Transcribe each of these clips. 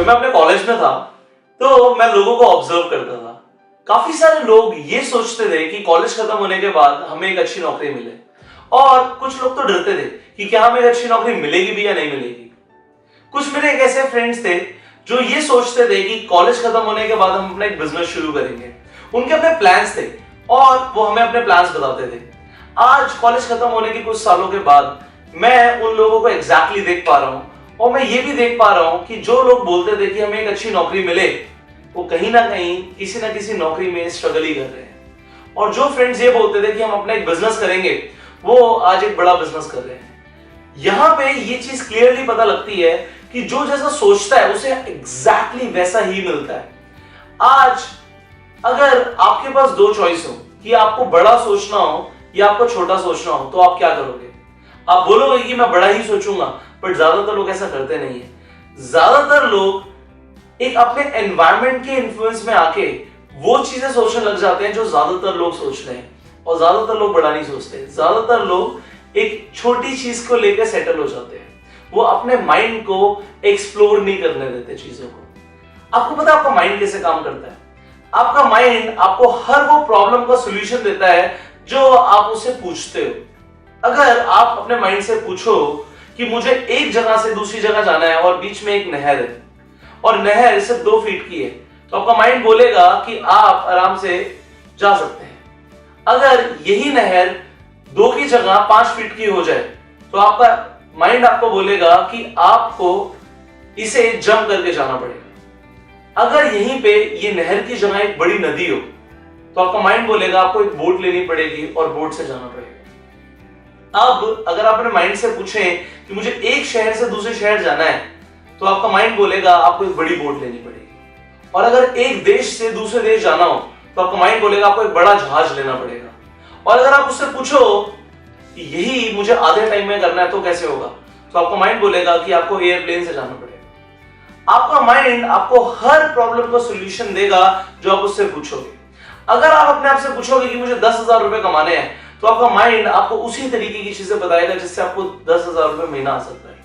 जब मैं अपने कॉलेज में था तो मैं लोगों को ऑब्जर्व करता था। काफी सारे लोग ये सोचते थे कि कॉलेज खत्म होने के बाद हमें एक अच्छी नौकरी मिले, और कुछ लोग तो डरते थे कि क्या हमें एक अच्छी नौकरी मिलेगी भी या नहीं मिलेगी। कुछ मेरे एक ऐसे फ्रेंड्स थे जो ये सोचते थे कि कॉलेज खत्म होने के बाद हम अपना एक बिजनेस शुरू करेंगे। उनके अपने प्लान्स थे और वो हमें अपने प्लान्स बताते थे। आज कॉलेज खत्म होने के कुछ सालों के बाद मैं उन लोगों को एग्जैक्टली देख पा रहा हूं, और मैं ये भी देख पा रहा हूं कि जो लोग बोलते थे कि हमें एक अच्छी नौकरी मिले, वो कहीं ना कहीं किसी ना किसी नौकरी में स्ट्रगल ही कर रहे हैं। और जो फ्रेंड्स ये बोलते थे कि हम अपना एक बिजनेस करेंगे, वो आज एक बड़ा बिजनेस कर रहे हैं। यहां पे ये चीज क्लियरली पता लगती है कि जो जैसा सोचता है उसे एग्जैक्टली वैसा ही मिलता है। आज अगर आपके पास दो चॉइस हो कि आपको बड़ा सोचना हो या आपको छोटा सोचना हो, तो आप क्या करोगे? आप बोलोगे कि मैं बड़ा ही सोचूंगा, बट ज्यादातर लोग ऐसा करते नहीं है। ज्यादातर लोग एक अपने एनवायरनमेंट के इन्फ्लुएंस में आके वो चीजें सोचने लग जाते हैं जो ज्यादातर लोग सोच रहे हैं, और ज्यादातर लोग बड़ा नहीं सोचते। ज्यादातर लोग एक छोटी चीज को लेकर सेटल हो जाते हैं। वो अपने माइंड को एक्सप्लोर नहीं करने देते चीजों को। आपको पता है आपका माइंड कैसे काम करता है? आपका माइंड आपको हर वो प्रॉब्लम का सॉल्यूशन देता है जो आप उससे पूछते हो। अगर आप अपने माइंड से पूछो कि मुझे एक जगह से दूसरी जगह जाना है और बीच में एक नहर है, और नहर सिर्फ 2 फीट की है, तो आपका माइंड बोलेगा कि आप आराम से जा सकते हैं। अगर यही नहर 2 की जगह 5 फीट की हो जाए, तो आपका माइंड आपको बोलेगा कि आपको इसे जंप करके जाना पड़ेगा। अगर यहीं पे ये नहर की जगह एक बड़ी नदी हो, तो आपका माइंड बोलेगा आपको एक बोट लेनी पड़ेगी और बोट से जाना पड़ेगा। अब अगर आप अपने माइंड से पूछें कि मुझे एक शहर से दूसरे शहर जाना है, तो आपका माइंड बोलेगा आपको एक बड़ी बोट लेनी पड़ेगी। और अगर एक देश से दूसरे देश जाना हो, तो आपका माइंड बोलेगा आपको एक बड़ा जहाज लेना पड़ेगा। और अगर आप उससे पूछो कि यही मुझे आधे टाइम में करना है, तो कैसे होगा, तो आपका माइंड बोलेगा कि आपको एयरप्लेन से जाना पड़ेगा। आपका माइंड आपको हर प्रॉब्लम का सॉल्यूशन देगा जो आप उससे पूछोगे। अगर आप अपने आप से पूछोगे कि मुझे 10,000 रुपए कमाने हैं, तो आपका माइंड आपको उसी तरीके की चीजें बताएगा जिससे आपको 10,000 रुपए महीना आ सकता है।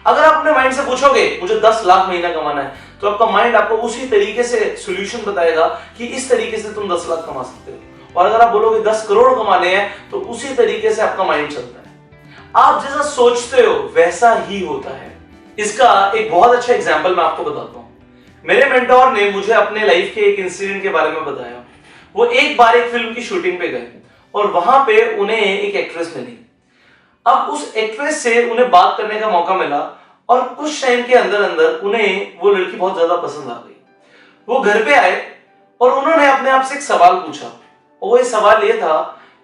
अगर आप अपने माइंड से पूछोगे मुझे 10 लाख महीना कमाना है, तो आपका माइंड आपको उसी तरीके से सॉल्यूशन बताएगा कि इस तरीके से तुम 10 लाख कमा सकते हो। और अगर आप बोलोगे 10 करोड़ कमाने हैं, तो उसी तरीके से आपका माइंड चलता है। आप जैसा सोचते हो वैसा ही होता है। इसका एक बहुत अच्छा एग्जाम्पल मैं आपको बताता हूं। मेरे मेंटोर ने मुझे अपने लाइफ के एक इंसिडेंट के बारे में बताया। वो एक बार एक फिल्म की शूटिंग पे गए और वहां पे उन्हें एक एक्ट्रेस मिली। अब उस एक्ट्रेस से उन्हें बात करने का मौका मिला, और कुछ टाइम के अंदर अंदर उन्हें वो लड़की बहुत ज्यादा पसंद आ गई। वो घर पे आए और उन्होंने अपने आप से एक सवाल पूछा, और वो सवाल ये था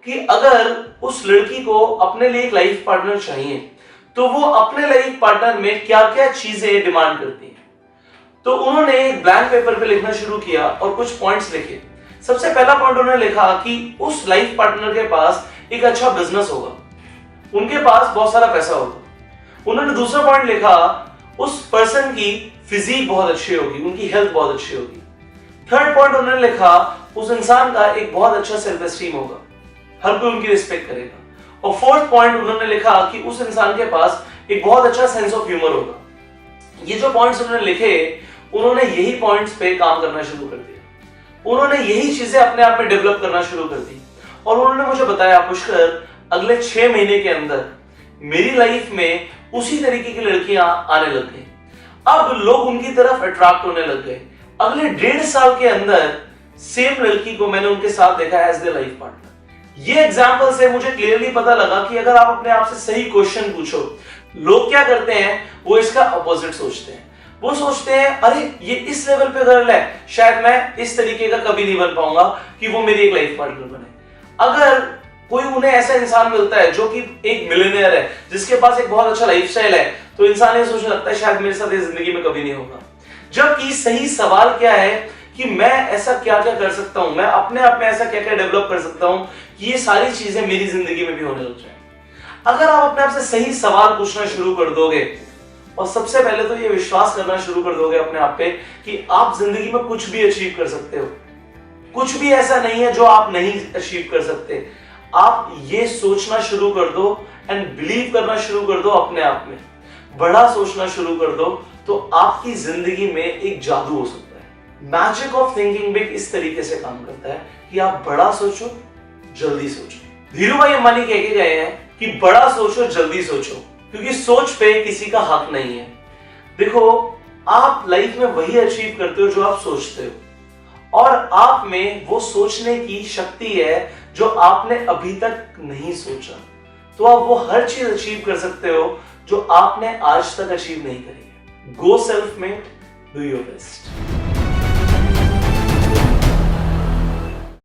कि अगर उस लड़की को अपने लिए एक लाइफ पार्टनर चाहिए, तो वो अपने लाइफ पार्टनर में क्या क्या चीजें डिमांड करती है। तो उन्होंने एक ब्लैंक पेपर पे लिखना शुरू किया और कुछ पॉइंट्स लिखे। सबसे पहला पॉइंट उन्होंने लिखा कि उस लाइफ पार्टनर के पास एक अच्छा बिजनेस होगा, उनके पास बहुत सारा पैसा होगा। उन्होंने दूसरा पॉइंट लिखा उस पर्सन की फिजिक बहुत अच्छी होगी, उनकी हेल्थ बहुत अच्छी होगी। थर्ड पॉइंट उन्होंने लिखा उस इंसान का एक बहुत अच्छा सेल्फ एस्टीम होगा, हर कोई उनकी रिस्पेक्ट करेगा। और फोर्थ पॉइंट उन्होंने लिखा कि उस इंसान के पास एक बहुत अच्छा सेंस ऑफ ह्यूमर होगा। ये जो पॉइंट्स उन्होंने लिखे, उन्होंने यही पॉइंट्स पे काम करना शुरू कर दिया। उन्होंने यही चीजें अपने आप में डेवलप करना शुरू कर दी। और उन्होंने मुझे बताया पुष्कर, अगले 6 महीने के अंदर मेरी लाइफ में उसी तरीके की लड़कियां आने लग गई। अब लोग उनकी तरफ अट्रैक्ट होने लग गए। अगले 1.5 साल के अंदर सेम लड़की को मैंने उनके साथ देखा एज द लाइफ पार्टनर। ये एग्जांपल से मुझे क्लियरली पता लगा कि अगर आप अपने आप से सही क्वेश्चन पूछो, लोग क्या करते हैं, वो इसका अपोजिट सोचते हैं। वो सोचते हैं अरे ये इस लेवल पे गर्ल है, शायद मैं इस तरीके का कभी नहीं बन पाऊंगा कि वो मेरी एक लाइफ पार्टनर बने। अगर कोई उन्हें ऐसा इंसान मिलता है जो कि एक मिलियनेयर है, जिसके पास एक बहुत अच्छा लाइफस्टाइल है, तो इंसान ये सोचने लगता है शायद मेरे साथ ये जिंदगी में कभी नहीं होगा। जबकि सही सवाल क्या है कि मैं ऐसा क्या क्या कर सकता हूं, मैं अपने आप में ऐसा क्या क्या डेवलप कर सकता हूं कि ये सारी चीजें मेरी जिंदगी में भी होने लग जाए। अगर आप अपने आप से सही सवाल पूछना शुरू कर दोगे, और सबसे पहले तो ये विश्वास करना शुरू कर दोगे अपने आप पे कि आप जिंदगी में कुछ भी अचीव कर सकते हो, कुछ भी ऐसा नहीं है जो आप नहीं अचीव कर सकते। आप ये सोचना शुरू कर दो एंड बिलीव करना शुरू कर दो अपने आप में। बड़ा सोचना शुरू कर दो तो आपकी जिंदगी में एक जादू हो सकता है। मैजिक ऑफ थिंकिंग बिग इस तरीके से काम करता है कि आप बड़ा सोचो, जल्दी सोचो। धीरूभाई अंबानी कह के गए हैं कि बड़ा सोचो, जल्दी सोचो, क्योंकि सोच पे किसी का हक नहीं है। देखो, आप लाइफ में वही अचीव करते हो जो आप सोचते हो, और आप में वो सोचने की शक्ति है जो आपने अभी तक नहीं सोचा। तो आप वो हर चीज अचीव कर सकते हो जो आपने आज तक अचीव नहीं करी है। गो self made, do your best.